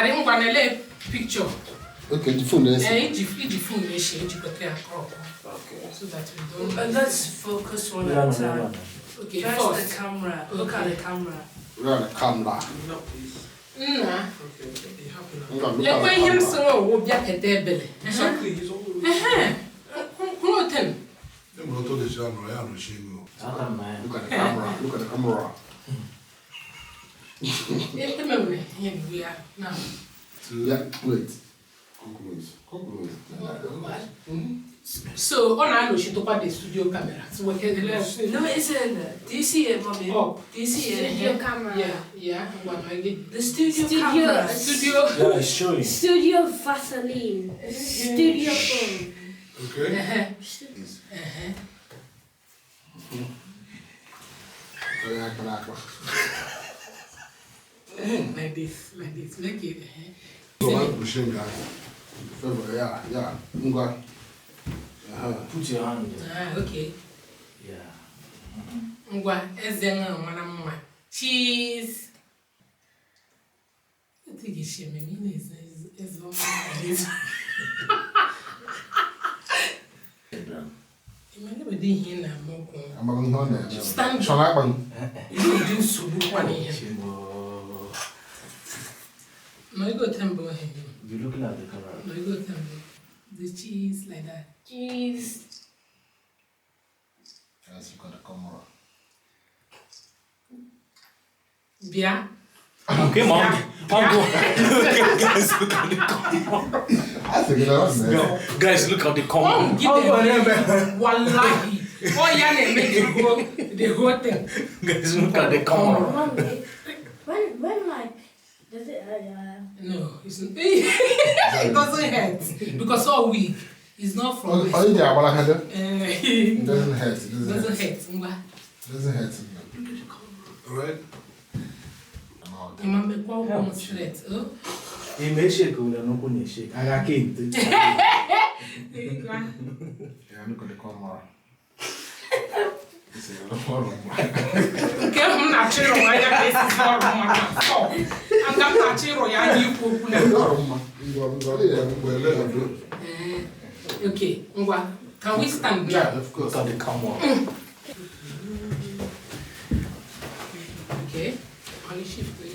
I didn't want to lay picture. Okay, the phone is. The phone is she okay. So that we don't. And let's focus one at a time. Okay, first the camera. Look at the camera. We're on the camera. No, please. Nah. Okay, they happen. Look Let him so will be at the Exactly, he's always. Who him? Them not all the channel, I am ashamed. at the camera. Look at the camera. We are now. Yeah, wait. So, on I know she took out the studio camera. So, we can let's. No, it isn't. Do you see it, mommy? Oh, do you see it? Studio camera. Yeah. What I get The studio camera. Studio. Yeah, it's showing. Studio Vaseline. Studio phone. Okay? Like this, make it. So I'm pushing guy. Yeah. Put your hand there. Okay. Yeah. Ngwa, ezenga mwana. Cheese. I think it's shame me is I'm never did here now. I'm going to Stand. Shall I? You do so good one here. No, you go temple here. You're looking at the camera. No, you go temple. The cheese like that. Cheese. Yes, you got the camera. Bia. Okay, mom. Guys, look at the camera. I think it was there. Guys, look at the camera. Give them wallahi. Oh, yeah, they make the whole thing. Guys, look at the camera. Mommy, when like, does it No, it's not. It doesn't hurt because all week is not from. Oh, yeah, well, I had it. It Doesn't hurt. doesn't hurt. Doesn't hurt. Alright? Remember, one straight. Oh, He may shake with an open shake. And I can't. Yeah, look at the camera. okay, I'm not sure why that is not wrong. I'm not sure why you put. Okay, can we stand Yeah, there? of course. Look at the camera. Okay, only shift the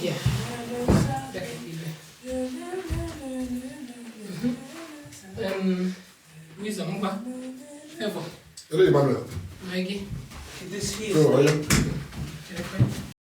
yeah. Uzo Family. Hello, Emmanuel.